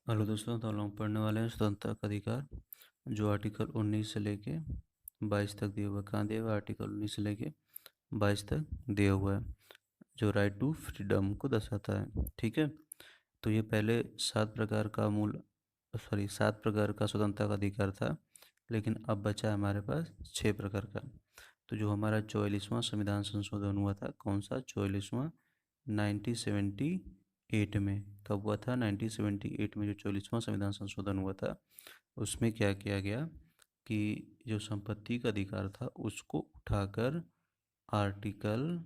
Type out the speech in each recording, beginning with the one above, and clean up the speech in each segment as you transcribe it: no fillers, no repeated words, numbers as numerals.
Hello दोस्तों, तो हम लोग पढ़ने वाले हैं स्वतंत्रता का अधिकार, जो आर्टिकल 19 से लेके 22 तक दिया हुआ है। कहाँ दिया हुआ है? आर्टिकल 19 से लेके 22 तक दिया हुआ है, जो राइट टू फ्रीडम को दर्शाता है। ठीक है, तो ये पहले 7 प्रकार का स्वतंत्रता का अधिकार था, लेकिन अब बचा है हमारे पास 6 प्रकार का। तो जो हमारा 44वां संविधान संशोधन हुआ था, कौन सा 44वां? 1978 में। कब हुआ था? 1978 में जो 44वां संविधान संशोधन हुआ था, उसमें क्या किया गया कि जो संपत्ति का अधिकार था उसको उठाकर आर्टिकल,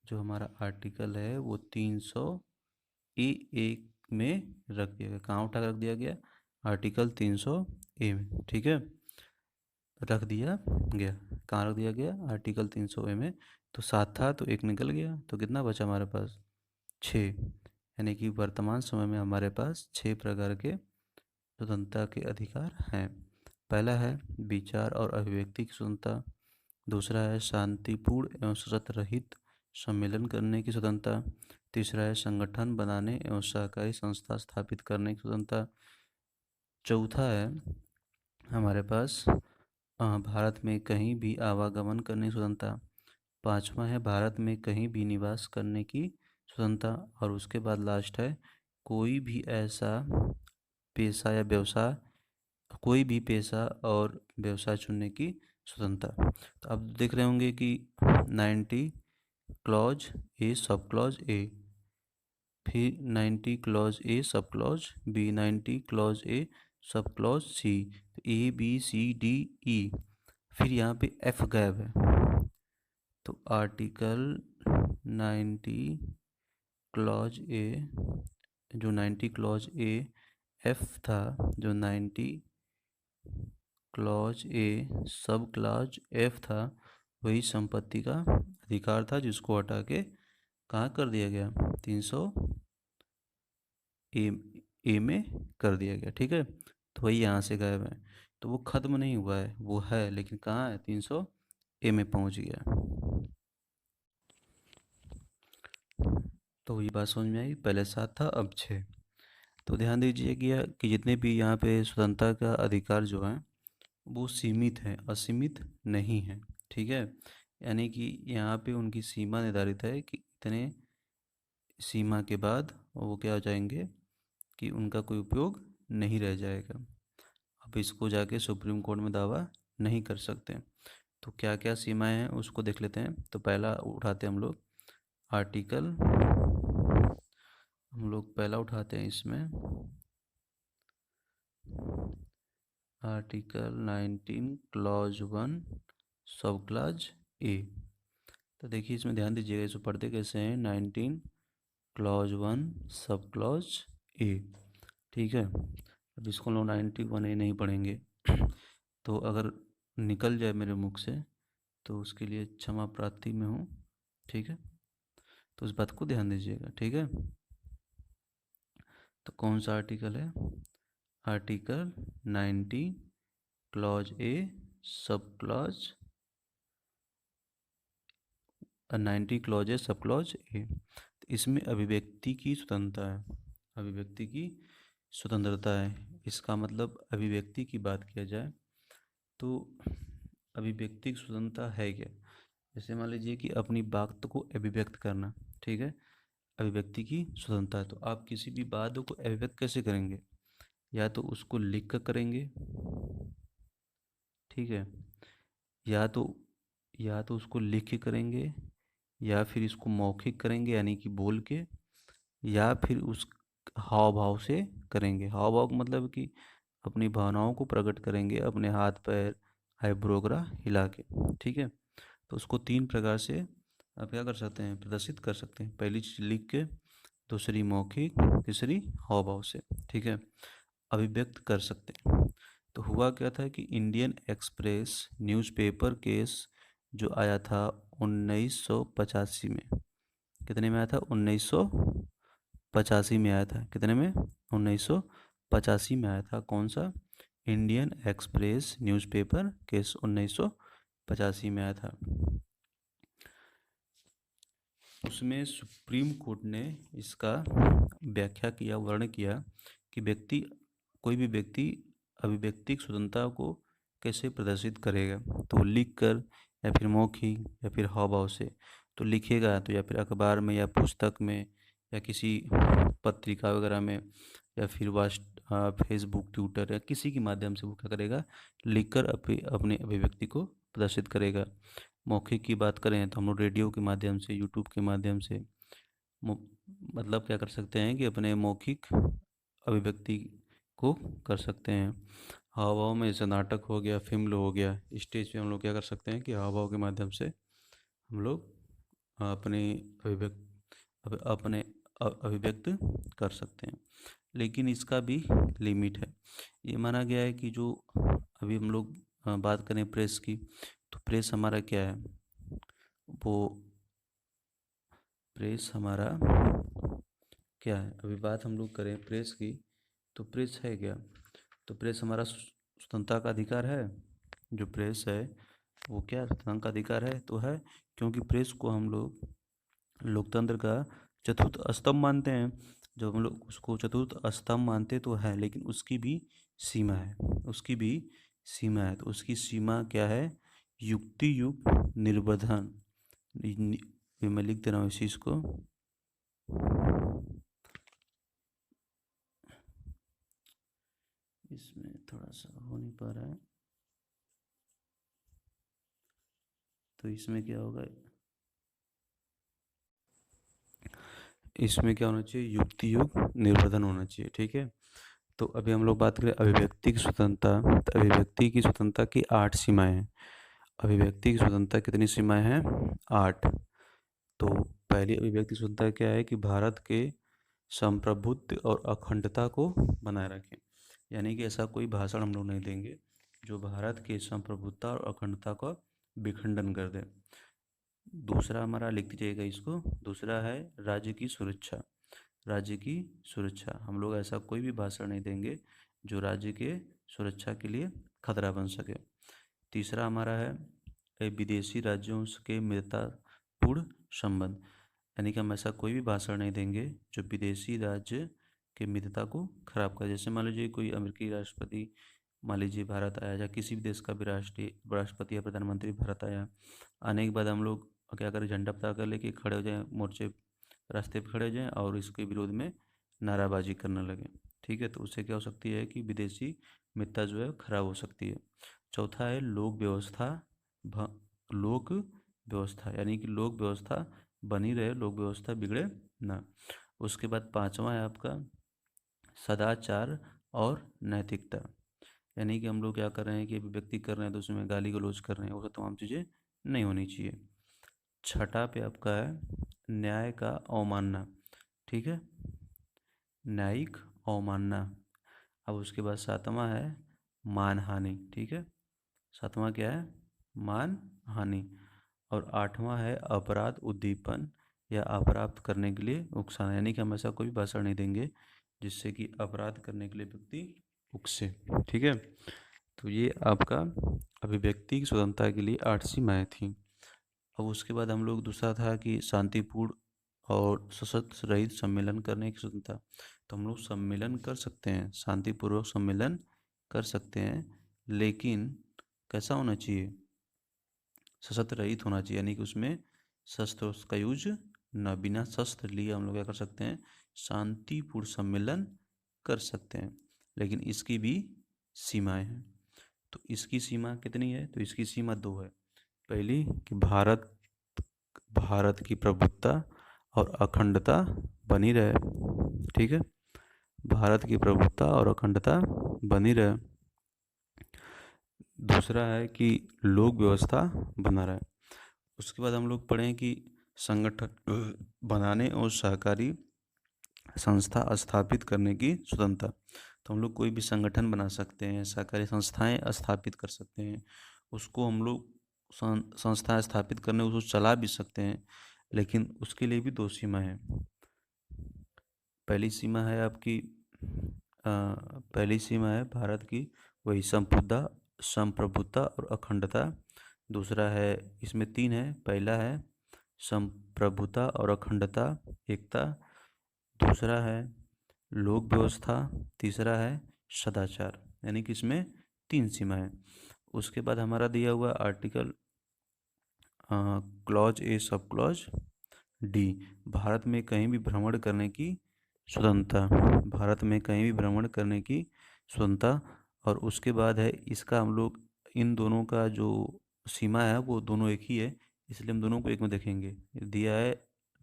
जो हमारा आर्टिकल है वो 300 ए में रख दिया गया। कहाँ उठा कर रख दिया गया? आर्टिकल 300 ए में। ठीक है, रख दिया गया। कहाँ रख दिया गया? आर्टिकल 300 ए में। तो 7 था तो एक निकल गया, तो कितना बचा हमारे पास? 6। यानी कि वर्तमान समय में हमारे पास 6 प्रकार के स्वतंत्रता के अधिकार हैं। पहला है विचार और अभिव्यक्ति की स्वतंत्रता। दूसरा है शांतिपूर्ण एवं शर्त रहित सम्मेलन करने की स्वतंत्रता। तीसरा है संगठन बनाने एवं सहकारी संस्था स्थापित करने की स्वतंत्रता। चौथा है हमारे पास भारत में कहीं भी आवागमन करने की स्वतंत्रता। पांचवा है भारत में कहीं भी निवास करने की स्वतंत्रता। और उसके बाद लास्ट है कोई भी ऐसा पेशा या व्यवसाय कोई भी पेशा और व्यवसाय चुनने की स्वतंत्रता। तो आप देख रहे होंगे कि 90 clause A sub clause A, फिर 90 clause A sub clause B, 90 clause A सब क्लॉज सी। तो A B C D E, फिर यहाँ पे एफ गैप है। तो आर्टिकल 90 क्लॉज ए, जो 90 क्लॉज ए एफ था, जो 90 clause A sub clause F था, वही संपत्ति का अधिकार था, जिसको हटा के कहाँ कर दिया गया? 300 ए में कर दिया गया। ठीक है, तो वही यहाँ से गायब है। तो वो ख़त्म नहीं हुआ है, वो है, लेकिन कहाँ है? 300 ए में पहुँच गया। तो ये बात समझ में आई। पहले 7 था, अब 6। तो ध्यान दीजिए कि जितने भी यहाँ पे स्वतंत्रता का अधिकार जो है वो सीमित है, असीमित नहीं है। ठीक है, यानी कि यहाँ पे उनकी सीमा निर्धारित है कि इतने सीमा के बाद वो क्या हो जाएंगे कि उनका कोई उपयोग नहीं रह जाएगा। अब इसको जाके सुप्रीम कोर्ट में दावा नहीं कर सकते। तो क्या क्या सीमाएं हैं उसको देख लेते हैं। तो पहला उठाते हैं हम लोग आर्टिकल, हम लोग पहला उठाते हैं इसमें article 19 clause 1 sub clause A. तो देखिए इसमें ध्यान दीजिएगा, इसको पढ़ते कैसे हैं? 19 क्लॉज 1 सब क्लॉज ए। ठीक है, अब इसको हम लोग 91 ए नहीं पढ़ेंगे। तो अगर निकल जाए मेरे मुख से तो उसके लिए क्षमा प्रार्थी में हूँ। ठीक है, तो उस बात को ध्यान दीजिएगा। ठीक है, तो कौन सा आर्टिकल है? Article 90 clause A sub clause 90 clause A sub clause A. तो इसमें अभिव्यक्ति की स्वतंत्रता है, अभिव्यक्ति की स्वतंत्रता है। इसका मतलब अभिव्यक्ति की बात किया जाए तो अभिव्यक्ति की स्वतंत्रता है क्या? जैसे मान लीजिए कि अपनी बात को अभिव्यक्त करना, ठीक है, अभिव्यक्ति की स्वतंत्रता है। तो आप किसी भी बात को अभिव्यक्त कैसे करेंगे? या तो उसको लिख कर करेंगे, ठीक है, या तो उसको लिख के करेंगे, या फिर इसको मौखिक करेंगे यानी कि बोल के, या फिर उस हाव भाव से करेंगे। हाव भाव का मतलब कि अपनी भावनाओं को प्रकट करेंगे अपने हाथ पैर आईब्रो वगैरह हिला के। ठीक है, तो उसको 3 प्रकार से आप क्या कर सकते हैं? प्रदर्शित कर सकते हैं। पहली चीज लिख के, दूसरी मौखिक, तीसरी हाव भाव से। ठीक है, अभिव्यक्त कर सकते हैं। तो हुआ क्या था कि इंडियन एक्सप्रेस न्यूज़पेपर केस जो आया था 1985 में, कितने में आया था? 1985 में आया था। कितने में? 1985 में आया था। कौन सा? इंडियन एक्सप्रेस न्यूज़पेपर केस 1985 में आया था। उसमें सुप्रीम कोर्ट ने इसका व्याख्या किया, वर्णन किया कि कोई भी व्यक्ति अभिव्यक्तिक स्वतंत्रता को कैसे प्रदर्शित करेगा। तो लिख कर या फिर मौखिक या फिर हाव भाव से। तो लिखेगा तो या फिर अखबार में या पुस्तक में या किसी पत्रिका वगैरह में या फिर फेसबुक, ट्विटर या किसी के माध्यम से वो क्या करेगा, लिखकर अपने अभिव्यक्ति को प्रदर्शित करेगा। मौखिक की बात करें तो हम लोग रेडियो के माध्यम से, यूट्यूब के माध्यम से मतलब क्या कर सकते हैं कि अपने मौखिक अभिव्यक्ति को कर सकते हैं। हाव भाव में जैसे नाटक हो गया, फिल्म हो गया, स्टेज पे हम लोग क्या कर सकते हैं कि हाव भाव के माध्यम से हम लोग अपने अभिव्यक्त कर सकते हैं। लेकिन इसका भी लिमिट है। ये माना गया है कि जो अभी हम लोग बात करें प्रेस की, तो प्रेस हमारा क्या है, वो प्रेस हमारा क्या है, अभी बात हम लोग करें प्रेस की, तो प्रेस है क्या, तो प्रेस हमारा स्वतंत्रता का अधिकार है। जो प्रेस है वो क्या स्वतंत्रता का अधिकार है, तो है, क्योंकि प्रेस को हम लोग लोकतंत्र का चतुर्थ स्तंभ मानते हैं। जब हम लोग उसको चतुर्थ स्तंभ मानते तो है, लेकिन उसकी भी सीमा है, उसकी भी सीमा है। तो उसकी सीमा क्या है, युक्ति युक्त निर्बंधन। मैं लिख दे रहा हूँ इस चीज़ को, इसमें थोड़ा सा हो नहीं पा रहा है, तो इसमें क्या होगा, इसमें क्या होना चाहिए, युक्ति युक्त निर्बंधन होना चाहिए। ठीक है। तो अभी हम लोग बात करें अभिव्यक्ति की स्वतंत्रता। तो अभिव्यक्ति की स्वतंत्रता की 8 सीमाएं हैं। अभिव्यक्ति की स्वतंत्रता कितनी सीमाएं हैं, 8। तो पहली अभिव्यक्ति स्वतंत्रता क्या है कि भारत के संप्रभुत्व और अखंडता को बनाए रखें। यानी कि ऐसा कोई भाषण हम लोग नहीं देंगे जो भारत के संप्रभुत्ता और अखंडता का विखंडन कर दे। दूसरा हमारा लिख दीजिएगा इसको, दूसरा है राज्य की सुरक्षा। राज्य की सुरक्षा, हम लोग ऐसा कोई भी भाषण नहीं देंगे जो राज्य के सुरक्षा के लिए खतरा बन सके। तीसरा हमारा है विदेशी राज्यों के मित्रतापूर्ण संबंध। यानी कि हम ऐसा कोई भी भाषण नहीं देंगे जो विदेशी राज्य के मित्रता को खराब करे। जैसे मान लीजिए कोई अमेरिकी राष्ट्रपति मान लीजिए भारत आया, या किसी भी देश का भी राष्ट्रपति या प्रधानमंत्री भारत आया, आने के बाद हम लोग क्या करें, झंडा पताका कर लेके खड़े हो जाएं, मोर्चे रास्ते पे खड़े हो जाएं और इसके विरोध में नाराबाजी करने लगे। ठीक है। तो उससे क्या हो सकती है कि विदेशी मित्रता जो है खराब हो सकती है। चौथा है लोक व्यवस्था लोक व्यवस्था, यानी कि लोक व्यवस्था बनी रहे, लोक व्यवस्था बिगड़े ना। उसके बाद पांचवा है आपका सदाचार और नैतिकता। यानी कि हम लोग क्या कर रहे हैं कि अभिव्यक्ति कर रहे हैं तो उसमें गाली गलौज कर रहे हैं, वो सब तमाम चीज़ें नहीं होनी चाहिए। छठा पे आपका है न्याय का अवमानना। ठीक है, न्यायिक अवमानना। अब उसके बाद सातवां है मानहानि। ठीक है, सातवां क्या है, मान हानि। और आठवां है अपराध उद्दीपन या अपराध करने के लिए उकसाना। यानी कि हम ऐसा कोई भाषण नहीं देंगे जिससे कि अपराध करने के लिए व्यक्ति उकसे। ठीक है। तो ये आपका अभिव्यक्ति की स्वतंत्रता के लिए 8 सीमाएँ थी। अब उसके बाद हम लोग दूसरा था कि शांतिपूर्ण और सशस्त्र रहित सम्मेलन करने की स्वतंत्रता। तो हम लोग सम्मेलन कर सकते हैं, शांतिपूर्वक सम्मेलन कर सकते हैं, लेकिन कैसा होना चाहिए, सशस्त्र रहित होना चाहिए। यानी कि उसमें शस्त्र का यूज न, बिना शस्त्र लिए हम लोग क्या कर सकते हैं, शांतिपूर्ण सम्मेलन कर सकते हैं, लेकिन इसकी भी सीमाएं हैं। तो इसकी सीमा कितनी है, तो इसकी सीमा 2 है। पहली कि भारत की प्रभुत्ता और अखंडता बनी रहे। ठीक है, भारत की प्रभुत्ता और अखंडता बनी रहे। दूसरा है कि लोक व्यवस्था बना रहे। उसके बाद हम लोग पढ़ें कि संगठन बनाने और सहकारी संस्था स्थापित करने की स्वतंत्रता। तो हम लोग कोई भी संगठन बना सकते हैं, सहकारी संस्थाएं स्थापित कर सकते हैं, उसको हम लोग संस्थाएं स्थापित करने उसको चला भी सकते हैं, लेकिन उसके लिए भी 2 सीमाएं हैं। पहली सीमा है आपकी पहली सीमा है भारत की वही संप्रभुता और अखंडता। दूसरा है, इसमें 3 है, पहला है संप्रभुता और अखंडता एकता। दूसरा है लोक व्यवस्था, तीसरा है सदाचार, यानी कि इसमें 3 सीमाएँ। उसके बाद हमारा दिया हुआ article clause A sub clause D, Bharat में कहीं भी भ्रमण करने की स्वतंत्रता, भारत में कहीं भी भ्रमण करने की स्वतंत्रता। और उसके बाद है इसका हम लोग इन दोनों का जो सीमा है वो दोनों एक ही है, इसलिए हम दोनों को एक में देखेंगे। ये दिया है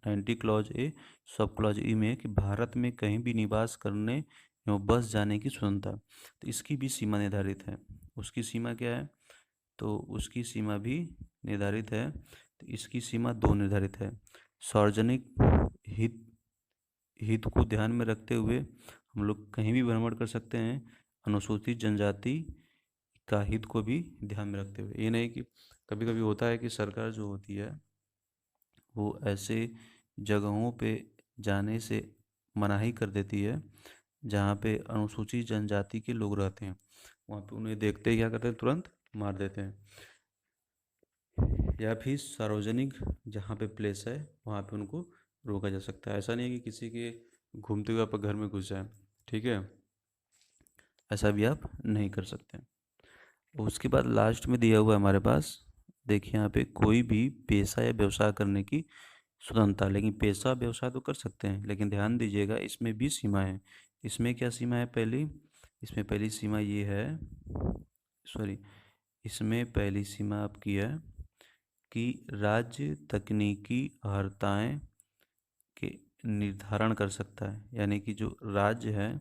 90 क्लॉज ए सब क्लॉज ई में कि भारत में कहीं भी निवास करने एवं बस जाने की स्वतंत्रता, तो इसकी भी सीमा निर्धारित है। उसकी सीमा क्या है? तो उसकी सीमा भी निर्धारित है। तो इसकी सीमा 2 निर्धारित है। सार्वजनिक हित हित को ध्यान में रखते हुए हम लोग कहीं भी भ्रमण कर सकते हैं, अनुसूचित जनजाति का हित को भी ध्यान में रखते हुए। ये नहीं कि कभी कभी होता है कि सरकार जो होती है वो ऐसे जगहों पे जाने से मनाही कर देती है जहाँ पे अनुसूचित जनजाति के लोग रहते हैं, वहाँ पे उन्हें देखते ही क्या करते हैं, तुरंत मार देते हैं। या फिर सार्वजनिक जहाँ पे प्लेस है वहाँ पे उनको रोका जा सकता है। ऐसा नहीं है कि किसी के घूमते हुए आप घर में घुस जाए, ठीक है, ऐसा भी आप नहीं कर सकते। उसके बाद लास्ट में दिया हुआ है हमारे पास, देखिए यहाँ पे कोई भी पेशा या व्यवसाय करने की स्वतंत्रता, लेकिन पेशा व्यवसाय तो कर सकते हैं, लेकिन ध्यान दीजिएगा इसमें भी सीमा है। इसमें क्या सीमा है? पहली, इसमें पहली सीमा ये है, सॉरी, इसमें पहली सीमा आपकी है कि राज्य तकनीकी अर्हताएं के निर्धारण कर सकता है, यानी कि जो राज्य है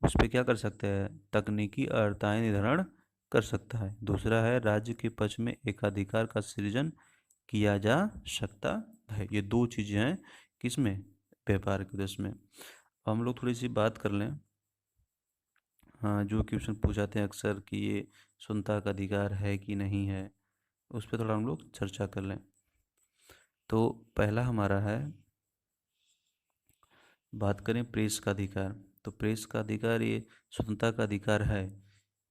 उस पे क्या कर सकता है, तकनीकी अर्हताएं निर्धारण कर सकता है। दूसरा है राज्य के पक्ष में एकाधिकार का सृजन किया जा सकता है। ये 2 चीज़ें हैं किसमें? व्यापार के उद्देश्य में। अब हम लोग थोड़ी सी बात कर लें, हाँ, जो क्वेश्चन पूछाते हैं अक्सर कि ये स्वतंत्रता का अधिकार है कि नहीं है, उस पर थोड़ा हम लोग चर्चा कर लें। तो पहला हमारा है, बात करें प्रेस का अधिकार, तो प्रेस का अधिकार ये स्वतंत्रता का अधिकार है,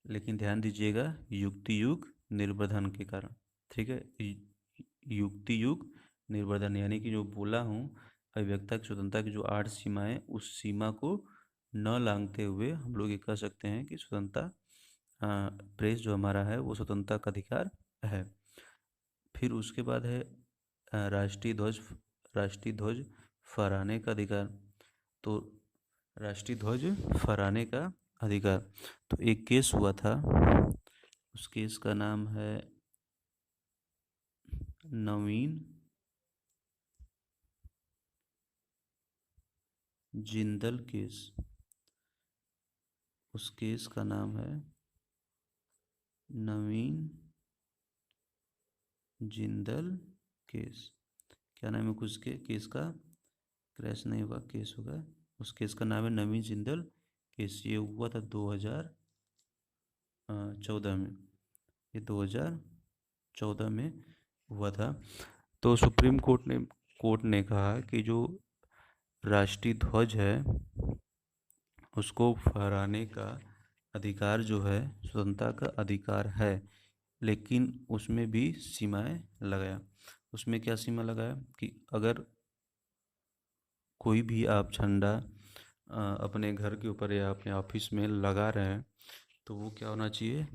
लेकिन ध्यान दीजिएगा युक्ति युग निर्वर्धन के कारण, ठीक है। युक्ति युग निर्वर्धन यानी कि जो बोला हूँ, अभिव्यक्ता की स्वतंत्रता की जो 8 सीमाएं, उस सीमा को न लांघते हुए हम लोग ये कह सकते हैं कि स्वतंत्रता, प्रेस जो हमारा है वो स्वतंत्रता का अधिकार है। फिर उसके बाद है राष्ट्रीय ध्वज फहराने का अधिकार। तो राष्ट्रीय ध्वज फहराने का अधिकार, तो एक केस हुआ था, उस केस का नाम है नवीन जिंदल केस। उस केस का नाम है नवीन जिंदल केस। क्या नाम है कुछ के केस का? क्रैश नहीं होगा, केस होगा। उस केस का नाम है नवीन जिंदल केस। ये हुआ था 2014 में, ये 2014 में हुआ था। तो सुप्रीम कोर्ट ने कहा कि जो राष्ट्रीय ध्वज है उसको फहराने का अधिकार जो है स्वतंत्रता का अधिकार है, लेकिन उसमें भी सीमाएं लगाया। उसमें क्या सीमा लगाया कि अगर कोई भी आप झंडा अपने घर के ऊपर या अपने ऑफिस में लगा रहे हैं तो वो क्या होना चाहिए,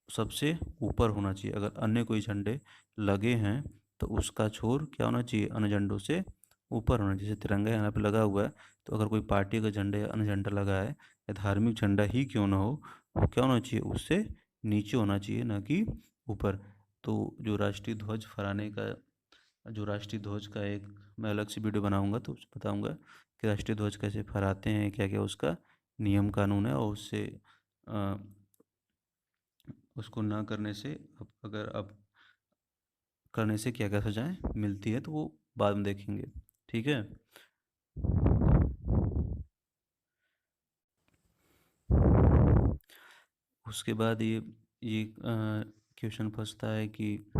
सबसे ऊपर होना चाहिए। अगर अन्य कोई झंडे लगे हैं तो उसका छोर क्या होना चाहिए, अन्य झंडों से ऊपर होना चाहिए। जैसे तिरंगा यहाँ पे लगा हुआ है, तो अगर कोई पार्टी का झंडा या अन्य झंडा लगा है या धार्मिक झंडा ही क्यों ना हो, वो क्या होना चाहिए, उससे नीचे होना चाहिए, ना कि ऊपर। तो जो राष्ट्रीय ध्वज फहराने का, जो राष्ट्रीय ध्वज का एक मैं अलग से वीडियो बनाऊंगा तो उसमें बताऊंगा कि राष्ट्रीय ध्वज कैसे फहराते हैं, क्या क्या उसका नियम कानून है, और उससे अ, उसको ना करने से अगर अब करने से क्या क्या सजाएं मिलती है, तो वो बाद में देखेंगे, ठीक है। उसके बाद ये क्वेश्चन फंसता है कि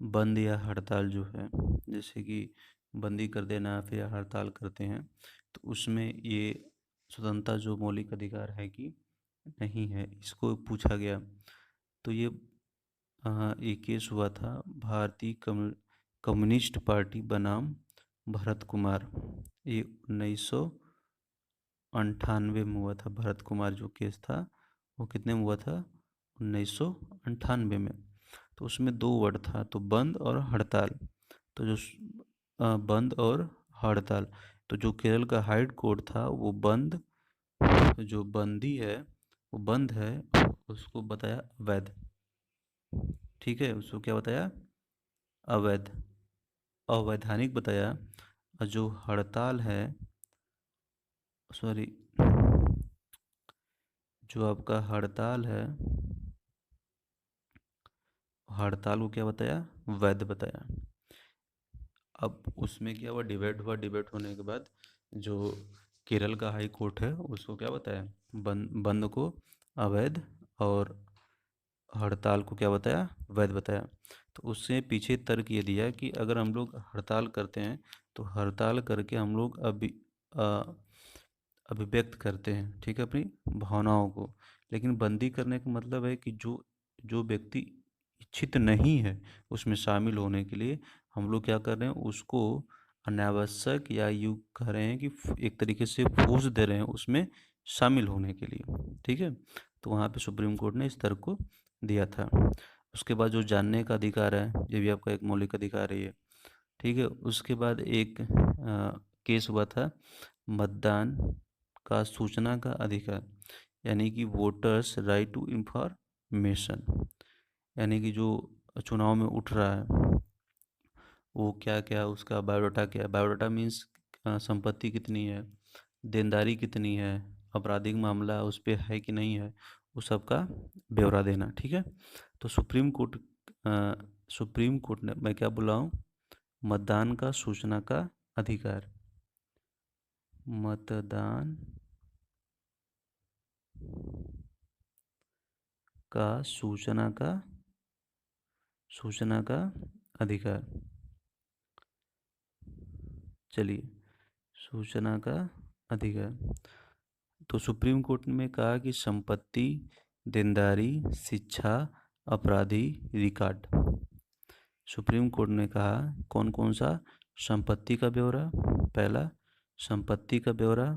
बंद या हड़ताल जो है, जैसे कि बंदी कर देना फिर हड़ताल करते हैं, तो उसमें ये स्वतंत्रता जो मौलिक अधिकार है कि नहीं है, इसको पूछा गया। तो ये एक केस हुआ था भारतीय कम्युनिस्ट पार्टी बनाम भरत कुमार, ये 1900 1998 में हुआ था। भरत कुमार जो केस था वो कितने में हुआ था? 1998 में। तो उसमें दो वर्ड था, तो बंद और हड़ताल। तो जो बंद और हड़ताल, तो जो केरल का हाई कोर्ट था वो बंद, तो जो बंदी है वो बंद है, उसको बताया अवैध। ठीक है, उसको क्या बताया? अवैध, अवैधानिक बताया। और जो हड़ताल है, सॉरी, जो आपका हड़ताल है, हड़ताल को क्या बताया? वैध बताया। अब उसमें क्या हुआ, डिबेट हुआ, डिबेट होने के बाद जो केरल का हाई कोर्ट है उसको क्या बताया? बंद, बंद को अवैध और हड़ताल को क्या बताया? वैध बताया। तो उससे पीछे तर्क ये दिया कि अगर हम लोग हड़ताल करते हैं तो हड़ताल करके हम लोग अभिव्यक्त करते हैं, ठीक है, अपनी भावनाओं को। लेकिन बंदी करने का मतलब है कि जो जो व्यक्ति इच्छित नहीं है उसमें शामिल होने के लिए, हम लोग क्या कर रहे हैं, उसको अनावश्यक या यूँ कह रहे हैं कि एक तरीके से फोर्स दे रहे हैं उसमें शामिल होने के लिए। ठीक है, तो वहाँ पे सुप्रीम कोर्ट ने इस तर्क को दिया था। उसके बाद जो जानने का अधिकार है, ये भी आपका एक मौलिक अधिकार है ये। ठीक है, उसके बाद एक केस हुआ था मतदान का सूचना का अधिकार, यानी कि वोटर्स राइट टू इंफॉर्मेशन। यानी कि जो चुनाव में उठ रहा है वो क्या क्या, उसका बायोडाटा क्या है। बायोडाटा मीन्स संपत्ति कितनी है, देनदारी कितनी है, आपराधिक मामला उस पर है कि नहीं है, उस सब का ब्यौरा देना। ठीक है, तो सुप्रीम कोर्ट ने, मैं क्या बोला हूँ, मतदान का सूचना का अधिकार, मतदान का सूचना का अधिकार, चलिए, सूचना का अधिकार। तो सुप्रीम कोर्ट ने कहा कि संपत्ति, देनदारी, शिक्षा, अपराधी रिकॉर्ड। सुप्रीम कोर्ट ने कहा कौन कौन सा? संपत्ति का ब्यौरा, पहला संपत्ति का ब्यौरा,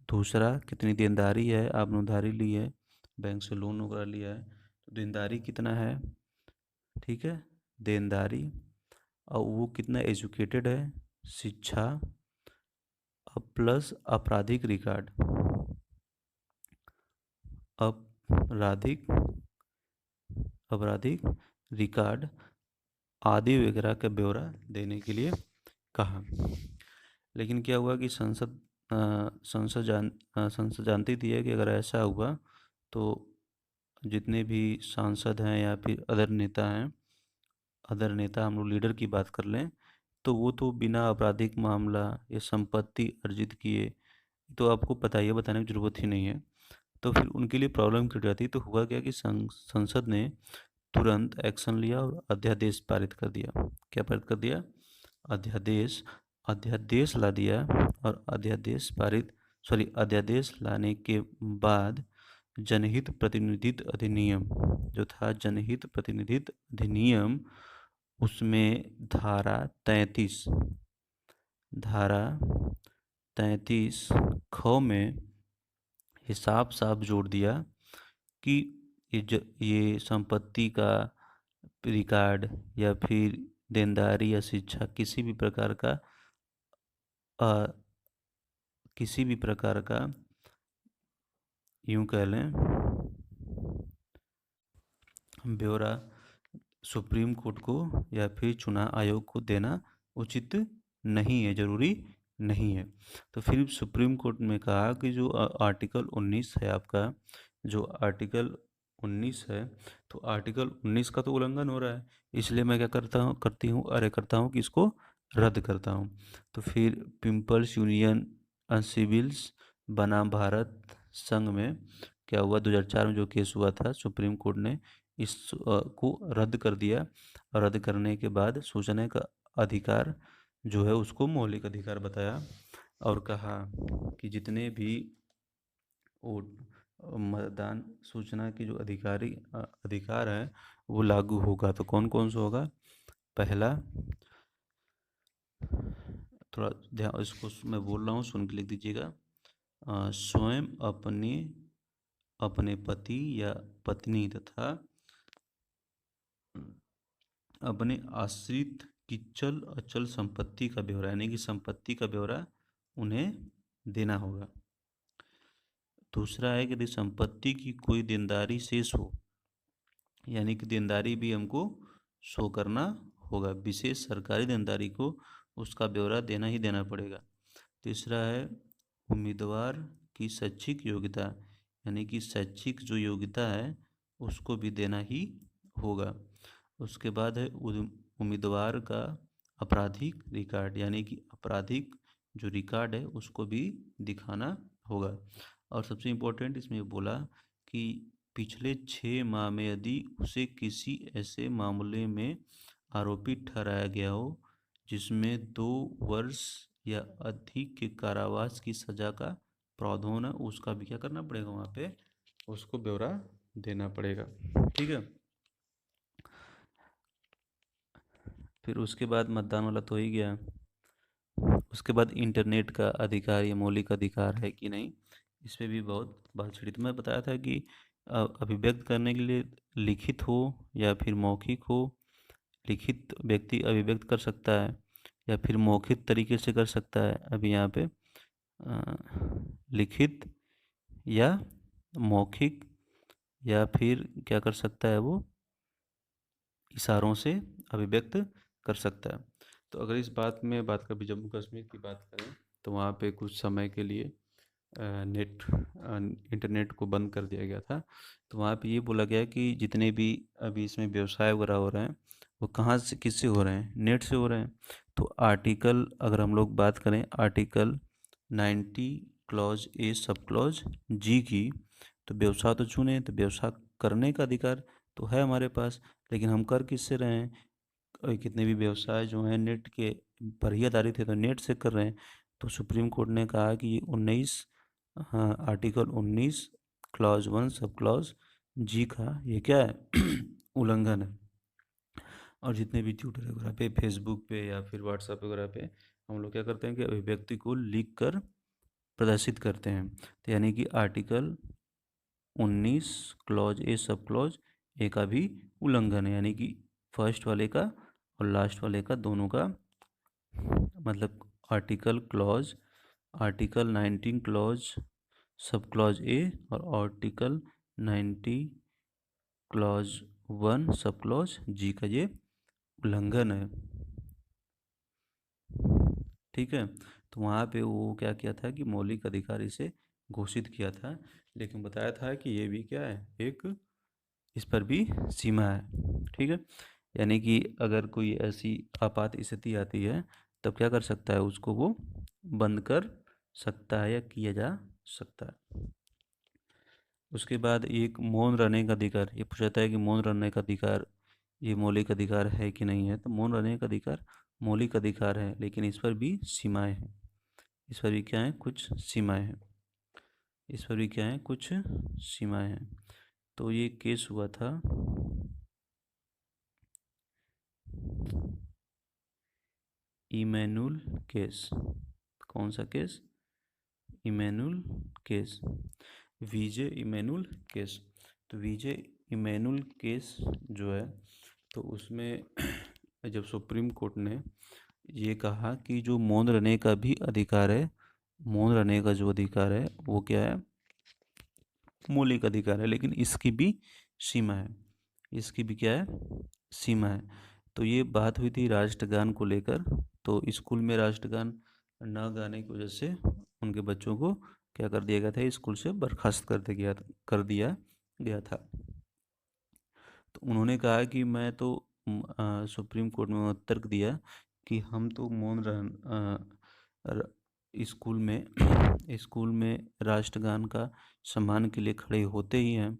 दूसरा कितनी देनदारी है, आपने उधारी ली है, बैंक से लोन वगैरह लिया है तो देनदारी कितना है, ठीक है, देनदारी, और वो कितना एजुकेटेड है, शिक्षा, अब प्लस आपराधिक रिकॉर्ड, आपराधिक आपराधिक रिकॉर्ड आदि वगैरह का ब्यौरा देने के लिए कहा। लेकिन क्या हुआ कि संसद जानती थी है कि अगर ऐसा हुआ तो जितने भी सांसद हैं या फिर अदर नेता हम लोग लीडर की बात कर लें, तो वो तो बिना आपराधिक मामला या संपत्ति अर्जित किए, तो आपको पता ही है, बताने की ज़रूरत ही नहीं है। तो फिर उनके लिए प्रॉब्लम क्रिएट जाती। तो हुआ क्या कि संसद ने तुरंत एक्शन लिया और अध्यादेश पारित कर दिया। क्या पारित कर दिया? अध्यादेश, अध्यादेश ला दिया। और अध्यादेश लाने के बाद जनहित प्रतिनिधित्व अधिनियम जो था, जनहित प्रतिनिधित्व अधिनियम, उसमें धारा 33 ख में हिसाब साफ जोड़ दिया कि ये संपत्ति का रिकॉर्ड या फिर देनदारी या शिक्षा अ, किसी भी प्रकार का, यूं कह लें, ब्यौरा सुप्रीम कोर्ट को या फिर चुनाव आयोग को देना उचित नहीं है, जरूरी नहीं है। तो फिर सुप्रीम कोर्ट ने कहा कि जो आर्टिकल 19 है आपका, जो आर्टिकल 19 है, तो आर्टिकल 19 का तो उल्लंघन हो रहा है, इसलिए मैं क्या करता हूँ कि इसको रद्द करता हूँ। तो फिर पीपल्स यूनियन सिविल्स बनाम भारत संघ में क्या हुआ, 2004 में जो केस हुआ था, सुप्रीम कोर्ट ने इस को रद्द कर दिया। और रद्द करने के बाद सूचना का अधिकार जो है उसको मौलिक अधिकार बताया और कहा कि जितने भी वो मतदान सूचना की जो अधिकार है वो लागू होगा। तो कौन कौन सा होगा? पहला, थोड़ा ध्यान, इसको मैं बोल रहा हूँ, सुन के लिख दीजिएगा। स्वयं अपने अपने पति या पत्नी तथा अपने आश्रित की चल अचल संपत्ति का ब्यौरा, यानी कि संपत्ति का ब्यौरा उन्हें देना होगा। दूसरा है कि यदि संपत्ति की कोई देनदारी शेष हो, यानी कि देनदारी भी हमको शो करना होगा, विशेष सरकारी देनदारी को उसका ब्यौरा देना ही देना पड़ेगा। तीसरा है उम्मीदवार की शैक्षिक योग्यता, यानी कि शैक्षिक जो योग्यता है उसको भी देना ही होगा। उसके बाद है उम्मीदवार का आपराधिक रिकॉर्ड, यानी कि आपराधिक जो रिकॉर्ड है उसको भी दिखाना होगा। और सबसे इम्पोर्टेंट इसमें बोला कि पिछले 6 माह में यदि उसे किसी ऐसे मामले में आरोपी ठहराया गया हो जिसमें 2 वर्ष या अधिक के कारावास की सजा का प्रावधान है, उसका भी क्या करना पड़ेगा, वहाँ पे उसको ब्यौरा देना पड़ेगा। ठीक है। फिर उसके बाद मतदान वाला तो हो ही गया। उसके बाद इंटरनेट का अधिकार या मौलिक अधिकार है कि नहीं, इस पर भी बहुत बात छिड़ी। तो मैं बताया था कि अभिव्यक्त करने के लिए लिखित हो या फिर मौखिक हो, लिखित व्यक्ति अभिव्यक्त कर सकता है या फिर मौखिक तरीके से कर सकता है। अभी यहाँ पे लिखित या मौखिक या फिर क्या कर सकता है, वो इशारों से अभिव्यक्त कर सकता है। तो अगर इस बात में बात करें, जम्मू कश्मीर की बात करें, तो वहाँ पे कुछ समय के लिए इंटरनेट को बंद कर दिया गया था। तो वहाँ पे ये बोला गया कि जितने भी अभी इसमें व्यवसाय वगैरह हो रहे हैं वो कहाँ से किससे हो रहे हैं, नेट से हो रहे हैं। तो आर्टिकल अगर हम लोग बात करें article 90 clause A sub clause जी की, तो व्यवसाय तो चुने, तो व्यवसाय करने का अधिकार तो है हमारे पास, लेकिन हम कर किससे रहे हैं, कितने भी व्यवसाय जो हैं नेट के पर ही आधारित है, तो नेट से कर रहे हैं। तो सुप्रीम कोर्ट ने कहा कि ये 19 आर्टिकल 19 क्लॉज 1 सब क्लॉज जी का ये क्या है उल्लंघन है। और जितने भी ट्विटर वगैरह पे, फेसबुक पे या फिर व्हाट्सएप वगैरह पे हम लोग क्या करते हैं कि अभिव्यक्ति को लिख कर प्रदर्शित करते हैं। तो यानी कि article 19 clause A sub clause A का भी उल्लंघन है, यानी कि फर्स्ट वाले का और लास्ट वाले का दोनों का, मतलब article 19 clause sub clause A और आर्टिकल 90 क्लॉज 1 सब क्लॉज जी का ये उल्लंघन है। ठीक है। तो वहाँ पे वो क्या किया था कि मौलिक अधिकार इसे घोषित किया था, लेकिन बताया था कि ये भी क्या है, एक इस पर भी सीमा है। ठीक है। यानी कि अगर कोई ऐसी आपात स्थिति आती है तब क्या कर सकता है, उसको वो बंद कर सकता है या किया जा सकता है। उसके बाद एक मौन रहने का अधिकार, ये पूछा है कि मौन रहने का अधिकार ये मौलिक अधिकार है कि नहीं है। तो मौन रहने का अधिकार मौलिक अधिकार है, लेकिन इस पर भी सीमाएं हैं। इस पर भी क्या है, कुछ सीमाएं हैं। इस पर भी क्या है, कुछ सीमाएं हैं। तो ये केस हुआ था इमैनुअल केस। कौन सा case, Emmanuel case, VJ Emmanuel केस। तो वीजे इमैनुअल केस जो है, तो उसमें जब सुप्रीम कोर्ट ने ये कहा कि जो मौन रहने का भी अधिकार है, मौन रहने का जो अधिकार है वो क्या है, मौलिक अधिकार है, लेकिन इसकी भी सीमा है। इसकी भी क्या है, सीमा है। तो ये बात हुई थी राष्ट्रगान को लेकर। तो स्कूल में राष्ट्रगान न गाने की वजह से उनके बच्चों को क्या कर दिया गया था, स्कूल से बर्खास्त कर दिया गया था। तो उन्होंने कहा कि मैं तो सुप्रीम कोर्ट में तर्क दिया कि हम तो मौन स्कूल में राष्ट्रगान का सम्मान के लिए खड़े होते ही हैं।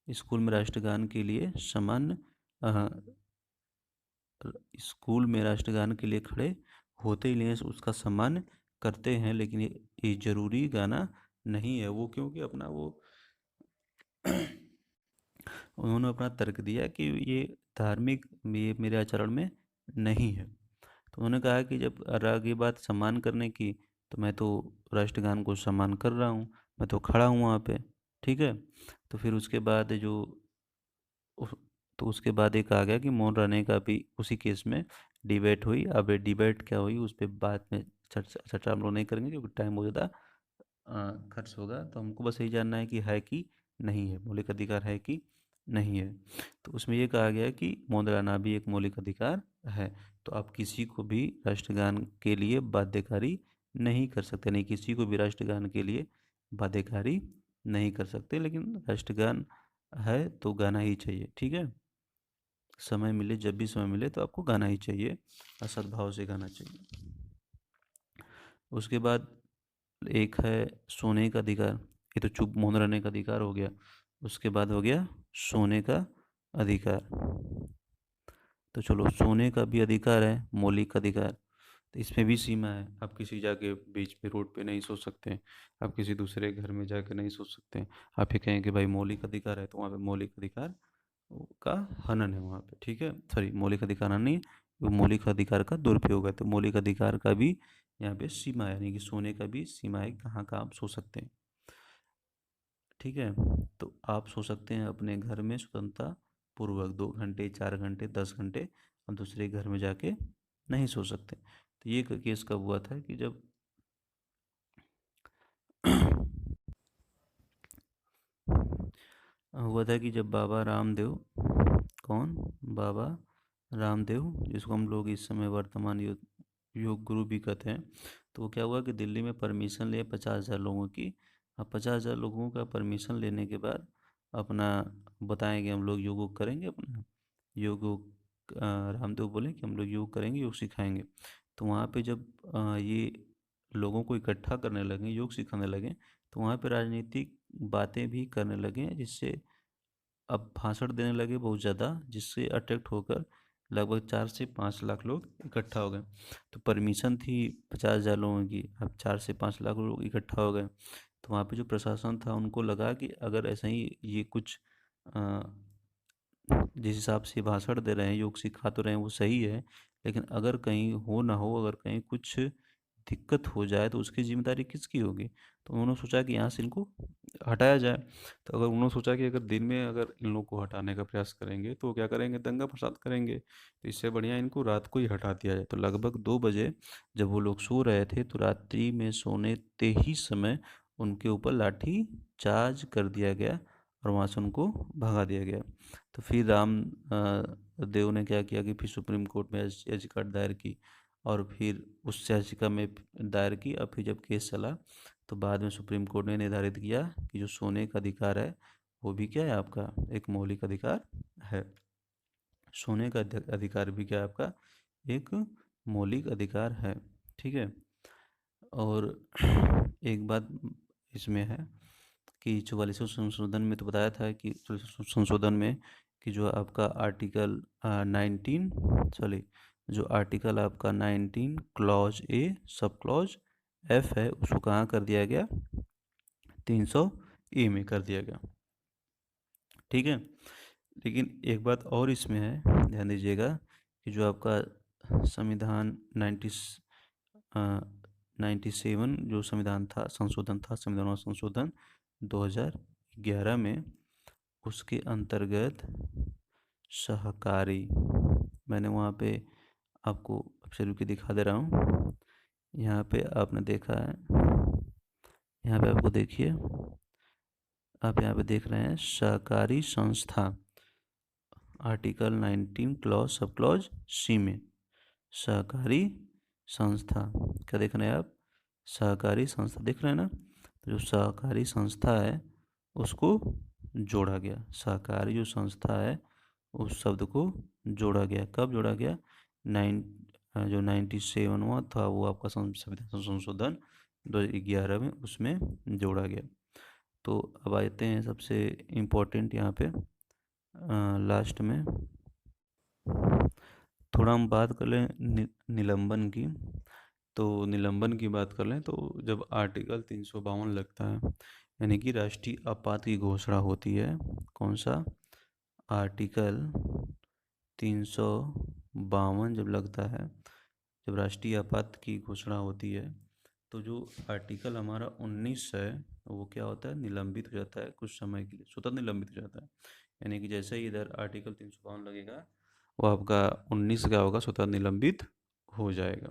स्कूल में राष्ट्रगान के लिए स्कूल में राष्ट्रगान के लिए खड़े होते ही लिए उसका सम्मान करते हैं, लेकिन ये जरूरी गाना नहीं है वो, क्योंकि अपना वो उन्होंने अपना तर्क दिया कि ये धार्मिक, ये मेरे आचरण में नहीं है। तो उन्होंने कहा कि जब रह गई बात सम्मान करने की, तो मैं तो राष्ट्रगान को सम्मान कर रहा हूँ, मैं तो खड़ा हूँ वहाँ पे, ठीक है। तो फिर उसके बाद जो उस तो उसके बाद एक आ गया कि मौन रहने का भी उसी केस में डिबेट हुई। अब ये डिबेट क्या हुई उस पे बाद में चर्चा चर्चा हम लोग नहीं करेंगे क्योंकि टाइम बहुत ज़्यादा खर्च होगा। तो हमको बस यही जानना है कि है कि नहीं है, मौलिक अधिकार है कि नहीं है। तो उसमें ये कहा गया कि मौन रहना भी एक मौलिक अधिकार है। तो आप किसी को भी राष्ट्रगान के लिए बाध्यकारी नहीं कर सकते, नहीं किसी को भी राष्ट्रगान के लिए बाध्यकारी नहीं कर सकते, लेकिन राष्ट्रगान है तो गाना ही चाहिए, ठीक है। समय मिले, जब भी समय मिले तो आपको गाना ही चाहिए और सद्भाव से गाना चाहिए। उसके बाद एक है सोने का अधिकार। ये तो चुप मौन रहने का अधिकार हो गया। उसके बाद हो गया सोने का अधिकार। तो चलो, सोने का भी अधिकार है, मौलिक अधिकार। तो इसमें भी सीमा है, आप किसी जाके बीच पे रोड पे नहीं सो सकते, आप किसी दूसरे घर में जाके नहीं सो सकते। आप ये कहें कि भाई मौलिक अधिकार है, तो वहाँ पे मौलिक अधिकार का हनन है वहाँ पे, ठीक है। सॉरी, मौलिक अधिकार हनन नहीं, वो मौलिक अधिकार का दुरुपयोग है। तो मौलिक अधिकार का भी यहाँ पे सीमा है, यानी कि सोने का भी सीमा है, कहाँ कहाँ आप सो सकते हैं, ठीक है। तो आप सो सकते हैं अपने घर में स्वतंत्रता पूर्वक 2 घंटे, 4 घंटे, 10 घंटे, और दूसरे घर में जाके नहीं सो सकते। तो ये केस कब हुआ था कि जब हुआ था कि जब बाबा रामदेव, कौन, बाबा रामदेव, जिसको हम लोग इस समय वर्तमान योग गुरु भी कहते हैं। तो वो क्या हुआ कि दिल्ली में परमिशन लिए 50,000 लोगों की। अब 50,000 लोगों का परमिशन लेने के बाद अपना बताएंगे हम लोग योग करेंगे अपना योग रामदेव बोले कि हम लोग योग करेंगे, योग सिखाएंगे। तो वहाँ पे जब ये लोगों को इकट्ठा करने लगे, योग सिखाने लगे, तो वहाँ पे राजनीतिक बातें भी करने लगे, जिससे अब भाषण देने लगे बहुत ज़्यादा, जिससे अट्रैक्ट होकर लगभग 4 से 5 लाख लोग इकट्ठा हो गए। तो परमिशन थी 50,000 लोगों की, अब 4 से 5 लाख लोग इकट्ठा हो गए। तो वहाँ पे जो प्रशासन था उनको लगा कि अगर ऐसा ही ये कुछ अ, जिस हिसाब से भाषण दे रहे हैं, योग सिखा तो रहे हैं, वो सही है, लेकिन अगर कहीं हो ना हो, अगर कहीं कुछ दिक्कत हो जाए तो उसकी जिम्मेदारी किसकी होगी। तो उन्होंने सोचा कि यहाँ से इनको हटाया जाए। तो अगर उन्होंने सोचा कि अगर दिन में अगर इन लोग को हटाने का प्रयास करेंगे तो वो क्या करेंगे, दंगा फसाद करेंगे, तो इससे बढ़िया इनको रात को ही हटा दिया जाए। तो लगभग 2 बजे जब वो लोग सो रहे थे, तो रात्रि में सोने ते ही समय उनके ऊपर लाठी चार्ज कर दिया गया और वहाँ से उनको भगा दिया गया। तो फिर देव ने क्या किया कि फिर सुप्रीम कोर्ट में याचिका दायर की, और फिर उस याचिका में दायर की। और फिर जब केस चला तो बाद में सुप्रीम कोर्ट ने निर्धारित किया कि जो सोने का अधिकार है वो भी क्या है, आपका एक मौलिक अधिकार है। सोने का अधिकार भी क्या है, आपका एक मौलिक अधिकार है, ठीक है। और एक बात इसमें है कि 44वें संशोधन में तो बताया था कि 44वें संशोधन में कि जो आपका आर्टिकल 19, सॉरी, जो आर्टिकल आपका 19 clause A sub clause F है, उसको कहाँ कर दिया गया, 300 ए में कर दिया गया, ठीक है। लेकिन एक बात और इसमें है, ध्यान दीजिएगा कि जो आपका संविधान 97 जो संविधान था, संशोधन था, संविधान संशोधन 2011 में, उसके अंतर्गत सहकारी, मैंने वहाँ पे आपको शुरू के दिखा दे रहा हूँ। यहाँ पे आपने देखा है, यहाँ पे आपको देखिए, आप यहाँ पे देख रहे हैं सहकारी संस्था, article 19 clause sub clause C में सहकारी संस्था, क्या देख रहे हैं आप, सहकारी संस्था देख रहे हैं ना। तो जो सहकारी संस्था है उसको जोड़ा गया, सहकारी जो संस्था है उस शब्द को जोड़ा गया। कब जोड़ा गया, नाइन जो 97वां था वो आपका संविधान संशोधन 2011 में, उसमें जोड़ा गया। तो अब आते हैं सबसे इम्पोर्टेंट यहाँ पे लास्ट में थोड़ा हम बात कर लें निलंबन की। तो निलंबन की बात कर लें तो जब आर्टिकल 352 लगता है, यानी कि राष्ट्रीय आपात की घोषणा होती है, कौन सा, आर्टिकल 352 जब लगता है, जब राष्ट्रीय आपात की घोषणा होती है, तो जो आर्टिकल हमारा 19 है वो क्या होता है, निलंबित हो जाता है कुछ समय के लिए, स्वतः निलंबित हो जाता है। यानी कि जैसे ही इधर आर्टिकल 352 लगेगा वो आपका 19 क्या होगा, स्वतः निलंबित हो जाएगा।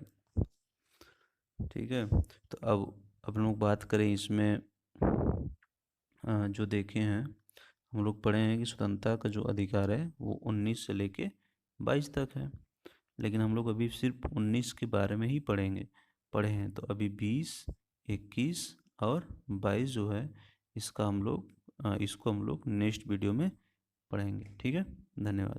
ठीक है, तो अब अपन लोग बात करें इसमें जो देखे हैं, हम लोग पढ़े हैं कि स्वतंत्रता का जो अधिकार है वो 19 से लेके 22 तक है, लेकिन हम लोग अभी सिर्फ 19 के बारे में ही पढ़े हैं। तो अभी 20, 21 और 22 जो है इसको हम लोग नेक्स्ट वीडियो में पढ़ेंगे। ठीक है, धन्यवाद।